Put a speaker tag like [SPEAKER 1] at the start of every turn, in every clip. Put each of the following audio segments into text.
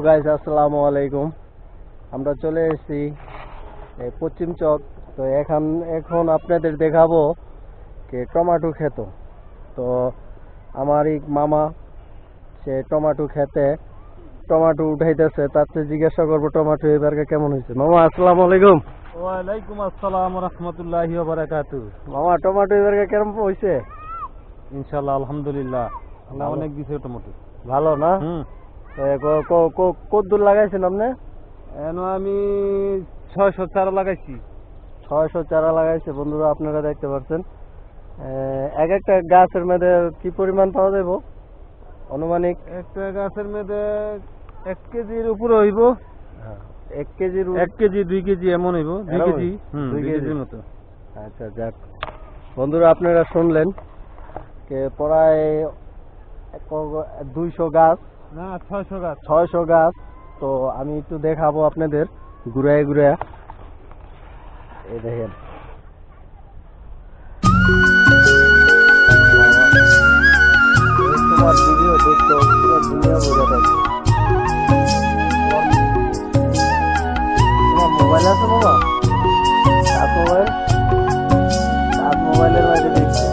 [SPEAKER 1] Guys, আসসালামু আলাইকুম। আমরা চলে এসেছি পশ্চিম চক। তো এখন আপনাদের দেখাবো যে টমেটো ক্ষেত। তো আমার এক মামা সে টমেটো খেতে টমেটো উঠাইতেছে, তাতে জিজ্ঞাসা করবো টমেটো এবারকে কেমন হয়েছে। মামা আসসালামু আলাইকুম।
[SPEAKER 2] ওয়ালাইকুম আসসালাম ওয়া রাহমাতুল্লাহি ওয়া বারাকাতুহু।
[SPEAKER 1] মামা টমেটো এবারকে কেমন হয়েছে?
[SPEAKER 2] ইনশাআল্লাহ আলহামদুলিল্লাহ, আল্লাহ অনেক দিছে টমেটো।
[SPEAKER 1] ভালো না? কত দূর লাগাইছেন আপনি?
[SPEAKER 2] আমি 600 চারা লাগাইছি।
[SPEAKER 1] 600 চারা লাগাইছে বন্ধুরা, আপনারা দেখতে পাচ্ছেন। এক একটা গাছের মধ্যে কি পরিমাণ পাওয়া যাবে অনুমানিক?
[SPEAKER 2] একটা গাছের মধ্যে 1 কেজির উপরে হইব।
[SPEAKER 1] 1 কেজির
[SPEAKER 2] 1 কেজি 2 কেজি এমন হইব। 2 কেজি 2 কেজির মতো।
[SPEAKER 1] আচ্ছা যাক বন্ধুরা, আপনারা শুনলেন যে প্রায় 200 গাছ
[SPEAKER 2] না 600 গাছ।
[SPEAKER 1] 600 গাছ। তো আমি একটু দেখাবো আপনাদের ঘুরায় ঘুরায়। এই দেখেন তোমার ভিডিও দেখতে পুরো দুনিয়া বোঝা থাকে। তোমার মোবাইল আছে বাবা? তার মোবাইলের মাঝে দেখছো?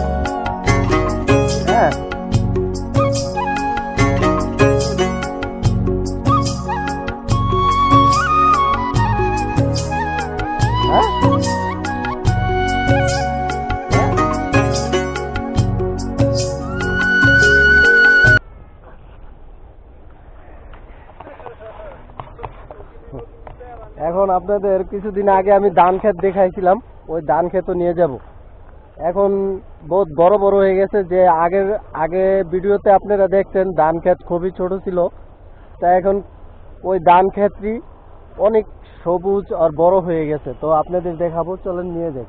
[SPEAKER 1] হ্যাঁ এখন আপনাদের কিছুদিন আগে আমি ধান ক্ষেত দেখাইছিলাম, ওই ধান ক্ষেতও নিয়ে যাব। এখন বহুত বড় বড় হয়ে গেছে। যে আগে ভিডিওতে আপনারা দেখছেন ধান ক্ষেত খুবই ছোট ছিল, তা এখন ওই ধান ক্ষেতটি অনেক সবুজ আর বড় হয়ে গেছে। তো আপনাদের দেখাবো, চলেন নিয়ে যাই।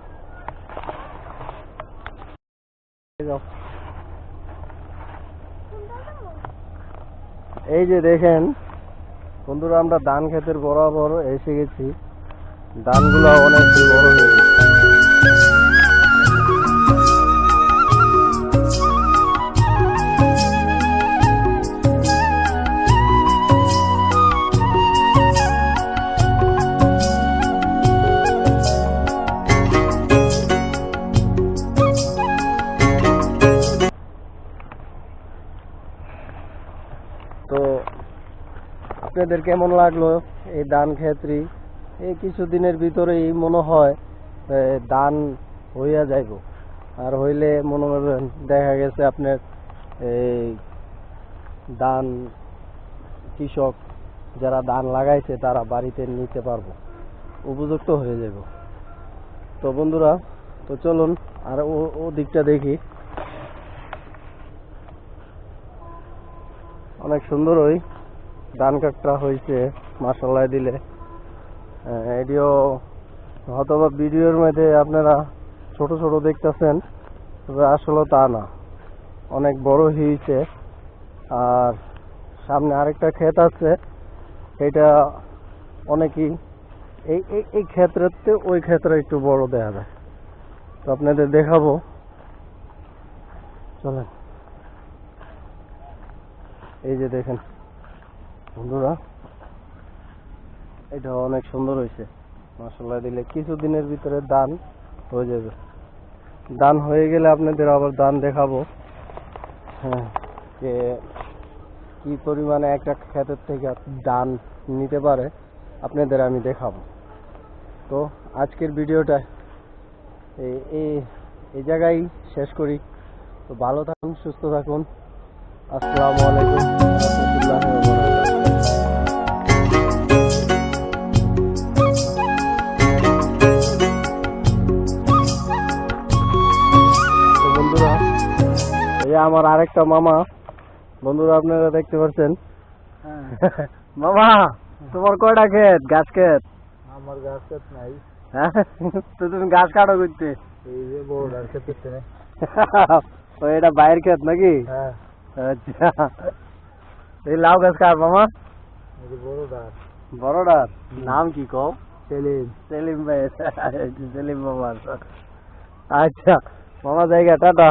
[SPEAKER 1] এই যে দেখেন বন্ধুরা, আমরা ধান ক্ষেতের বরাবর এসে গেছি। ধানগুলো অনেক বড় হয়ে গেছে। তো আপনাদের কেমন লাগলো এই ধান ক্ষেত্রে? এই কিছুদিনের ভিতরেই মনে হয় ধান হইয়া যাইব। আর হইলে মনে করবেন দেখা গেছে আপনার এই ধান কৃষক যারা ধান লাগাইছে তারা বাড়িতে নিতে পারবো, উপযুক্ত হয়ে যাব। তো বন্ধুরা, তো চলুন আর ও দিকটা দেখি। অনেক সুন্দর ওই ধান কাটটা হয়েছে মাশাআল্লাহ দিলে। এডিও হয়তো বা ভিডিওর মধ্যে আপনারা ছোট ছোট দেখতেছেন, তবে আসলে তা না, অনেক বড় হয়েছে। আর সামনে আরেকটা ক্ষেত আছে, এটা অনেকই এই ক্ষেত্রে ওই ক্ষেত্রে একটু বড় দেখা যায়। তো আপনাদের দেখাবো, চলেন। এই যে দেখেন বন্ধুরা, এটা অনেক সুন্দর হয়েছে মাশাআল্লাহ দিলে। কিছুদিনের ভিতরে ধান হয়ে যাবে। ধান হয়ে গেলে আপনাদের আবার ধান দেখাবো। হ্যাঁ, যে কি পরিমাণে একটা ক্ষেতের থেকে ধান নিতে পারে আপনাদের আমি দেখাবো। তো আজকের ভিডিওটা এই জায়গায় শেষ করি। তো ভালো থাকুন, সুস্থ থাকুন। আসসালামু আলাইকুম ওয়া রাহমাতুল্লাহি ওয়া বারাকাতুহু। বন্ধুরা, এই আমার আরেকটা মামা, বন্ধুরা আপনারা দেখতে পাচ্ছেন। মামা তোমার কয়টা ক্ষেত? গাছ ক্ষেত?
[SPEAKER 2] আমার গাছ ক্ষেত নাই।
[SPEAKER 1] তো তুমি গাছ কাটো করতে?
[SPEAKER 2] এই যে বড় ক্ষেত আছে।
[SPEAKER 1] ও এটা বাইরের ক্ষেত নাকি?
[SPEAKER 2] হ্যাঁ।
[SPEAKER 1] আচ্ছা, এই লাউ গাছ কার মামা? বড়টার নাম কি কও? সেলিম ভাই। সেলিম মামা। আচ্ছা মামা, জায়গা টাটা।